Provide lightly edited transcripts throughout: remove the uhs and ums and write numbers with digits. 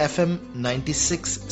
FM 96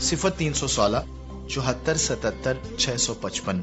0316 74 77 655।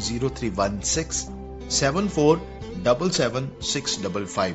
0316 74 77 655।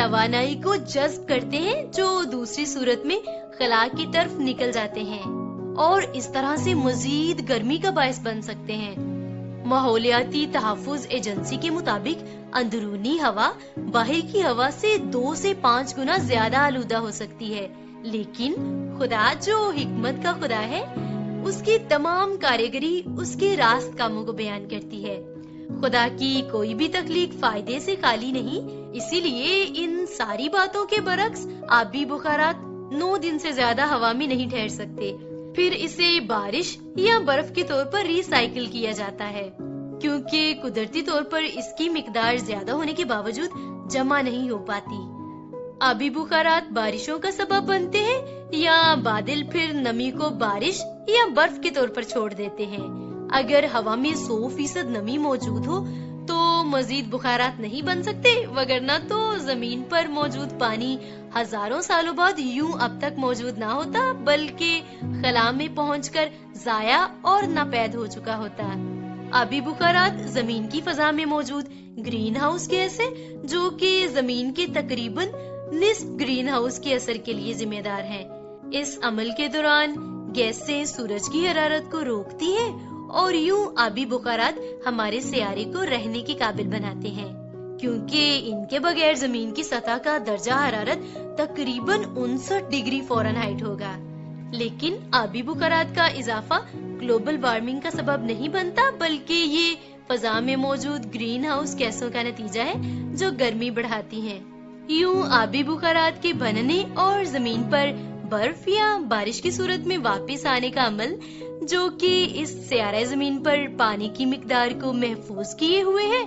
توانائی کو جذب کرتے ہیں جو دوسری صورت میں خلا کی طرف نکل جاتے ہیں اور اس طرح سے مزید گرمی کا باعث بن سکتے ہیں۔ ماحولیاتی تحفظ ایجنسی کے مطابق اندرونی ہوا باہر کی ہوا سے 2 سے 5 گنا زیادہ آلودہ ہو سکتی ہے، لیکن خدا جو حکمت کا خدا ہے، اس کی تمام کاریگری اس کے راست کاموں کو بیان کرتی ہے۔ خدا کی کوئی بھی تخلیق فائدے سے خالی نہیں، اسی لیے ان ساری باتوں کے برعکس آبی بخارات 9 دن سے زیادہ ہوا میں نہیں ٹھہر سکتے، پھر اسے بارش یا برف کے طور پر ری سائیکل کیا جاتا ہے، کیونکہ قدرتی طور پر اس کی مقدار زیادہ ہونے کے باوجود جمع نہیں ہو پاتی۔ آبی بخارات بارشوں کا سبب بنتے ہیں یا بادل پھر نمی کو بارش یا برف کے طور پر چھوڑ دیتے ہیں۔ اگر ہوا میں 100% نمی موجود ہو تو مزید بخارات نہیں بن سکتے، وگرنہ تو زمین پر موجود پانی ہزاروں سالوں بعد یوں اب تک موجود نہ ہوتا، بلکہ خلا میں پہنچ کر ضائع اور ناپید ہو چکا ہوتا۔ آبی بخارات زمین کی فضا میں موجود گرین ہاؤس گیس ہے، جو کہ زمین کے تقریباً نصف گرین ہاؤس کے اثر کے لیے ذمہ دار ہیں۔ اس عمل کے دوران گیسیں سورج کی حرارت کو روکتی ہیں اور یوں آبی بخارات ہمارے سیارے کو رہنے کے قابل بناتے ہیں، کیونکہ ان کے بغیر زمین کی سطح کا درجہ حرارت تقریباً 59 ڈگری فارنہائٹ ہوگا۔ لیکن آبی بخارات کا اضافہ گلوبل وارمنگ کا سبب نہیں بنتا، بلکہ یہ فضا میں موجود گرین ہاؤس گیسوں کا نتیجہ ہے جو گرمی بڑھاتی ہیں۔ یوں آبی بخارات کے بننے اور زمین پر برف یا بارش کی صورت میں واپس آنے کا عمل، جو کہ اس سیارہ زمین پر پانی کی مقدار کو محفوظ کیے ہوئے ہے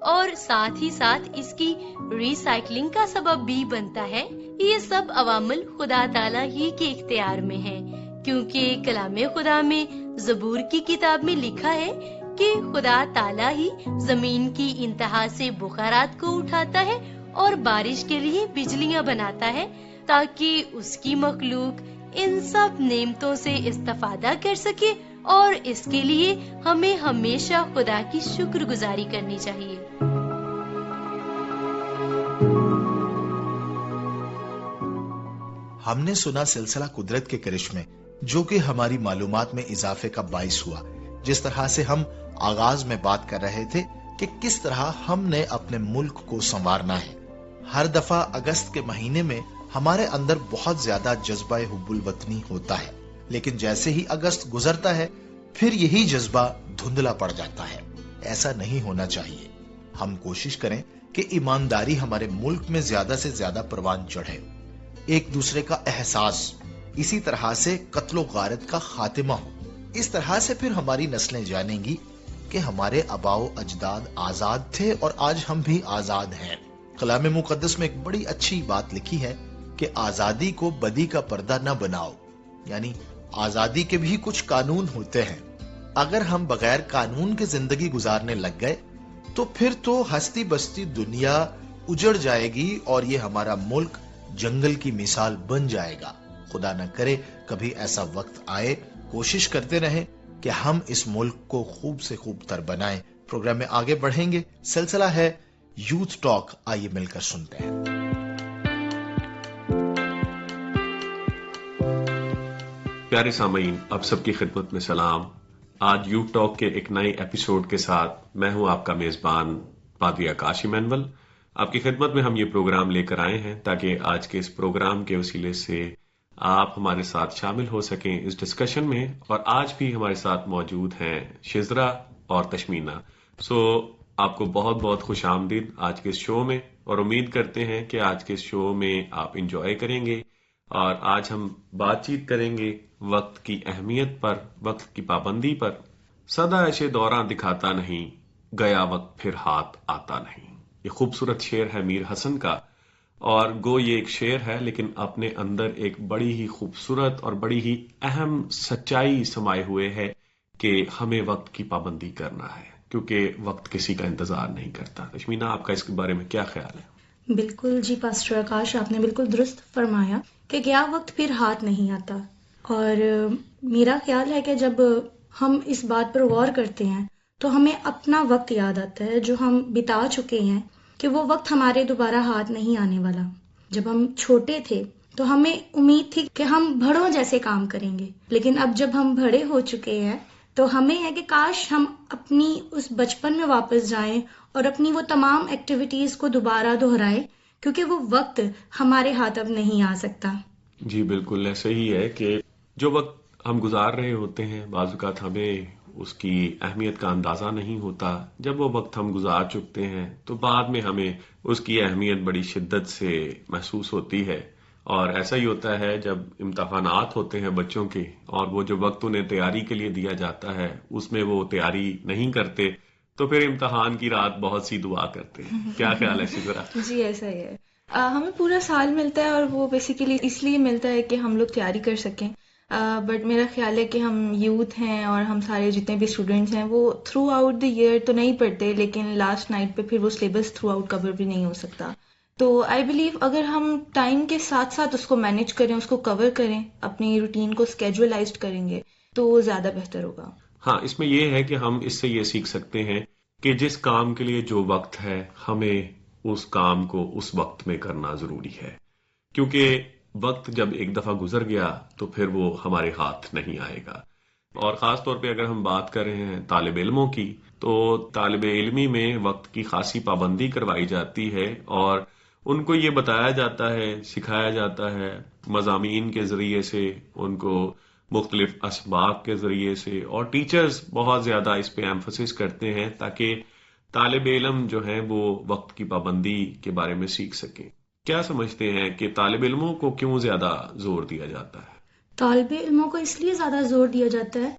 اور ساتھ ہی ساتھ اس کی ری سائیکلنگ کا سبب بھی بنتا ہے، یہ سب عوامل خدا تعالیٰ ہی کے اختیار میں ہیں، کیونکہ کلام خدا میں زبور کی کتاب میں لکھا ہے کہ خدا تعالیٰ ہی زمین کی انتہا سے بخارات کو اٹھاتا ہے اور بارش کے لیے بجلیاں بناتا ہے، تاکہ اس کی مخلوق ان سب نعمتوں سے استفادہ کر سکے، اور اس کے لیے ہمیں ہمیشہ خدا کی شکر گزاری کرنی چاہیے۔ ہم نے سنا سلسلہ قدرت کے کرشمے، جو کہ ہماری معلومات میں اضافے کا باعث ہوا۔ جس طرح سے ہم آغاز میں بات کر رہے تھے کہ کس طرح ہم نے اپنے ملک کو سنوارنا ہے۔ ہر دفعہ اگست کے مہینے میں ہمارے اندر بہت زیادہ جذبہ حب الوطنی ہوتا ہے، لیکن جیسے ہی اگست گزرتا ہے پھر یہی جذبہ دھندلا پڑ جاتا ہے۔ ایسا نہیں ہونا چاہیے۔ ہم کوشش کریں کہ ایمانداری ہمارے ملک میں زیادہ سے زیادہ پروان چڑھے، ایک دوسرے کا احساس، اسی طرح سے قتل و غارت کا خاتمہ ہو۔ اس طرح سے پھر ہماری نسلیں جانیں گی کہ ہمارے آباء و اجداد آزاد تھے اور آج ہم بھی آزاد ہیں۔ کلام مقدس میں ایک بڑی اچھی بات لکھی ہے کہ آزادی کو بدی کا پردہ نہ بناؤ، یعنی آزادی کے بھی کچھ قانون ہوتے ہیں۔ اگر ہم بغیر قانون کے زندگی گزارنے لگ گئے تو پھر تو ہستی بستی دنیا اجڑ جائے گی اور یہ ہمارا ملک جنگل کی مثال بن جائے گا۔ خدا نہ کرے کبھی ایسا وقت آئے۔ کوشش کرتے رہیں کہ ہم اس ملک کو خوب سے خوب تر بنائیں۔ پروگرام میں آگے بڑھیں گے، سلسلہ ہے یوتھ ٹاک، آئیے مل کر سنتے ہیں۔ پیارے سامعین، آپ سب کی خدمت میں سلام۔ آج یوتھ ٹاک کے ایک نئے ایپیسوڈ کے ساتھ میں ہوں آپ کا میزبان پادری آکاش ایمینول۔ آپ کی خدمت میں ہم یہ پروگرام لے کر آئے ہیں تاکہ آج کے اس پروگرام کے وسیلے سے آپ ہمارے ساتھ شامل ہو سکیں اس ڈسکشن میں، اور آج بھی ہمارے ساتھ موجود ہیں شزرا اور تشمینہ۔ آپ کو بہت بہت خوش آمدید آج کے اس شو میں، اور امید کرتے ہیں کہ آج کے اس شو میں آپ انجوائے کریں گے۔ اور آج ہم بات چیت کریں گے وقت کی اہمیت پر، وقت کی پابندی پر۔ سدا ایسے دوران دکھاتا نہیں، گیا وقت پھر ہاتھ آتا نہیں۔ یہ خوبصورت شعر ہے میر حسن کا، اور گو یہ ایک شعر ہے لیکن اپنے اندر ایک بڑی ہی خوبصورت اور بڑی ہی اہم سچائی سمائے ہوئے ہے کہ ہمیں وقت کی پابندی کرنا ہے، کیونکہ وقت کسی کا انتظار نہیں کرتا۔ تشمینہ، آپ کا اس کے بارے میں کیا خیال ہے؟ بالکل جی پاسٹر آکاش، آپ نے بالکل درست فرمایا کہ گیا وقت پھر ہاتھ نہیں آتا۔ اور میرا خیال ہے کہ جب ہم اس بات پر غور کرتے ہیں تو ہمیں اپنا وقت یاد آتا ہے جو ہم بتا چکے ہیں، کہ وہ وقت ہمارے دوبارہ ہاتھ نہیں آنے والا. جب ہم چھوٹے تھے تو ہمیں امید تھی کہ ہم بڑوں جیسے کام کریں گے، لیکن اب جب ہم بڑے ہو چکے ہیں تو ہمیں ہے کہ کاش ہم اپنی اس بچپن میں واپس جائیں اور اپنی وہ تمام ایکٹیویٹیز کو دوبارہ دہرائیں، کیونکہ وہ وقت ہمارے ہاتھ اب نہیں آ سکتا. جی بالکل ایسا ہی ہے کہ جو وقت ہم گزار رہے ہوتے ہیں بعض اوقات ہمیں اس کی اہمیت کا اندازہ نہیں ہوتا. جب وہ وقت ہم گزار چکتے ہیں تو بعد میں ہمیں اس کی اہمیت بڑی شدت سے محسوس ہوتی ہے. اور ایسا ہی ہوتا ہے جب امتحانات ہوتے ہیں بچوں کے اور وہ جو وقت انہیں تیاری کے لیے دیا جاتا ہے اس میں وہ تیاری نہیں کرتے تو پھر امتحان کی رات بہت سی دعا کرتے ہیں. کیا خیال ہے شکرا؟ جی ایسا ہی ہے. ہمیں پورا سال ملتا ہے اور وہ بیسیکلی اس لیے ملتا ہے کہ ہم لوگ تیاری کر سکیں. بٹ میرا خیال ہے کہ ہم یوتھ ہیں اور ہم سارے جتنے بھی اسٹوڈینٹس ہیں وہ تھرو آؤٹ دی ایئر تو نہیں پڑھتے، لیکن لاسٹ نائٹ پہ پھر وہ سلیبس تھرو آؤٹ کور بھی نہیں ہو سکتا. تو آئی بلیو اگر ہم ٹائم کے ساتھ ساتھ اس کو مینیج کریں، اس کو کور کریں، اپنی روٹین کو اسکیجولائزڈ کریں گے تو زیادہ بہتر ہوگا. ہاں اس میں یہ ہے کہ ہم اس سے یہ سیکھ سکتے ہیں کہ جس کام کے لیے جو وقت ہے ہمیں اس کام کو اس وقت میں کرنا ضروری ہے، کیونکہ وقت جب ایک دفعہ گزر گیا تو پھر وہ ہمارے ہاتھ نہیں آئے گا. اور خاص طور پہ اگر ہم بات کر رہے ہیں طالب علموں کی تو طالب علمی میں وقت کی خاصی پابندی کروائی جاتی ہے اور ان کو یہ بتایا جاتا ہے، سکھایا جاتا ہے مضامین کے ذریعے سے، ان کو مختلف اسباق کے ذریعے سے، اور ٹیچرز بہت زیادہ اس پہ ایمفسس کرتے ہیں تاکہ طالب علم جو ہیں وہ وقت کی پابندی کے بارے میں سیکھ سکیں. کیا سمجھتے ہیں کہ طالب علموں کو کیوں زیادہ زور دیا جاتا ہے؟ طالب علموں کو اس لیے زیادہ زور دیا جاتا ہے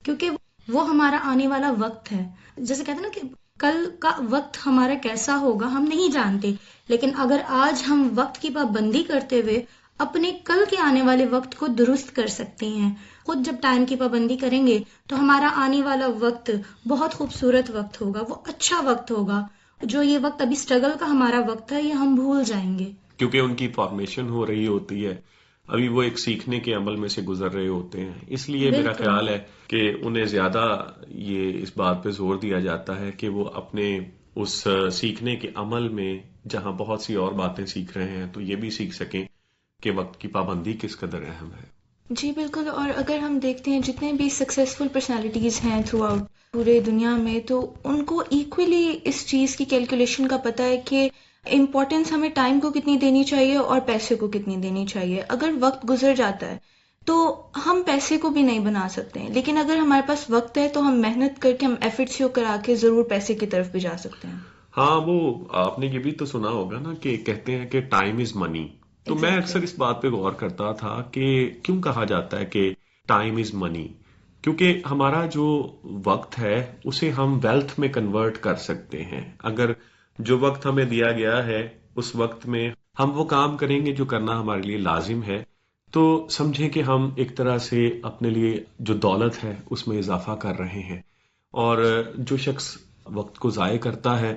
کیونکہ وہ ہمارا آنے والا وقت ہے. جیسے کہتے ہیں نا کہ کل کا وقت ہمارا کیسا ہوگا ہم نہیں جانتے، لیکن اگر آج ہم وقت کی پابندی کرتے ہوئے اپنے کل کے آنے والے وقت کو درست کر سکتے ہیں. خود جب ٹائم کی پابندی کریں گے تو ہمارا آنے والا وقت بہت خوبصورت وقت ہوگا، وہ اچھا وقت ہوگا. جو یہ وقت ابھی اسٹرگل کا ہمارا وقت ہے یہ ہم بھول جائیں گے، کیونکہ ان کی فارمیشن ہو رہی ہوتی ہے، ابھی وہ ایک سیکھنے کے عمل میں سے گزر رہے ہوتے ہیں. اس لیے میرا خیال ہے کہ انہیں زیادہ یہ اس بات پہ زور دیا جاتا ہے کہ وہ اپنے اس سیکھنے کے عمل میں جہاں بہت سی اور باتیں سیکھ رہے ہیں تو یہ بھی سیکھ سکیں کہ وقت کی پابندی کس قدر اہم ہے. جی بالکل. اور اگر ہم دیکھتے ہیں جتنے بھی سکسیسفل پرسنالٹیز ہیں تھرو آؤٹ پورے دنیا میں تو ان کو ایکولی اس چیز کی کیلکولیشن کا پتہ ہے کہ امپورٹنس ہمیں ٹائم کو کتنی دینی چاہیے اور پیسے کو کتنی دینی چاہیے. اگر وقت گزر جاتا ہے تو ہم پیسے کو بھی نہیں بنا سکتے ہیں، لیکن اگر ہمارے پاس وقت ہے تو ہم محنت کر کے ہم ایفرٹس کرا کے ضرور پیسے کی طرف بھی جا سکتے ہیں. ہاں وہ آپ نے یہ بھی تو سنا ہوگا نا کہ کہتے ہیں کہ ٹائم از منی. تو میں اکثر اس بات پہ غور کرتا تھا کہ کیوں کہا جاتا ہے کہ ٹائم از منی، کیونکہ ہمارا جو وقت ہے اسے ہم ویلتھ میں کنورٹ کر سکتے ہیں. اگر جو وقت ہمیں دیا گیا ہے اس وقت میں ہم وہ کام کریں گے جو کرنا ہمارے لیے لازم ہے تو سمجھیں کہ ہم ایک طرح سے اپنے لیے جو دولت ہے اس میں اضافہ کر رہے ہیں. اور جو شخص وقت کو ضائع کرتا ہے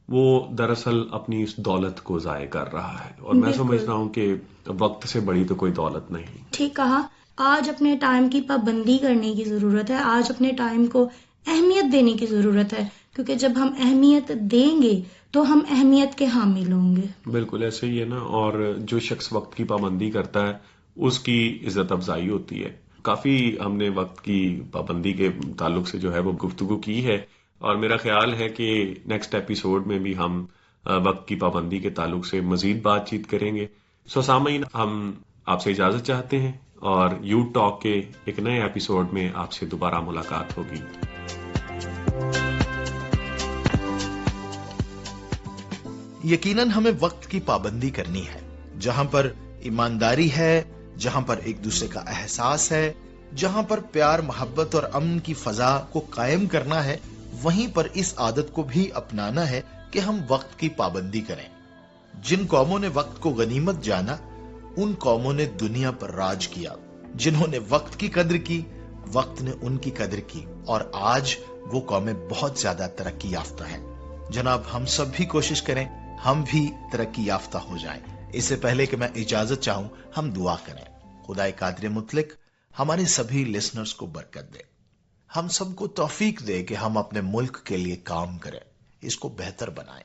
وہ دراصل اپنی اس دولت کو ضائع کر رہا ہے. اور میں سمجھ رہا ہوں کہ وقت سے بڑی تو کوئی دولت نہیں. ٹھیک کہا. آج اپنے ٹائم کی پابندی کرنے کی ضرورت ہے، آج اپنے ٹائم کو اہمیت دینے کی ضرورت ہے، کیونکہ جب ہم اہمیت دیں گے تو ہم اہمیت کے حامل ہوں گے. بالکل ایسے ہی ہے نا. اور جو شخص وقت کی پابندی کرتا ہے اس کی عزت افزائی ہوتی ہے. کافی ہم نے وقت کی پابندی کے تعلق سے جو ہے وہ گفتگو کی ہے، اور میرا خیال ہے کہ نیکسٹ ایپیسوڈ میں بھی ہم وقت کی پابندی کے تعلق سے مزید بات چیت کریں گے. سامعین ہم آپ سے اجازت چاہتے ہیں اور یو ٹاک کے ایک نئے ایپیسوڈ میں آپ سے دوبارہ ملاقات ہوگی. یقیناً ہمیں وقت کی پابندی کرنی ہے. جہاں پر ایمانداری ہے، جہاں پر ایک دوسرے کا احساس ہے، جہاں پر پیار محبت اور امن کی فضا کو قائم کرنا ہے، وہیں پر اس عادت کو بھی اپنانا ہے کہ ہم وقت کی پابندی کریں. جن قوموں نے وقت کو غنیمت جانا ان قوموں نے دنیا پر راج کیا. جنہوں نے وقت کی قدر کی وقت نے ان کی قدر کی، اور آج وہ قومیں بہت زیادہ ترقی یافتہ ہیں. جناب ہم سب بھی کوشش کریں ہم بھی ترقی یافتہ ہو جائیں. اس سے پہلے کہ میں اجازت چاہوں ہم دعا کریں. خدائے قادر مطلق ہمارے سبھی لسنرز کو برکت دے، ہم سب کو توفیق دے کہ ہم اپنے ملک کے لیے کام کریں، اس کو بہتر بنائیں.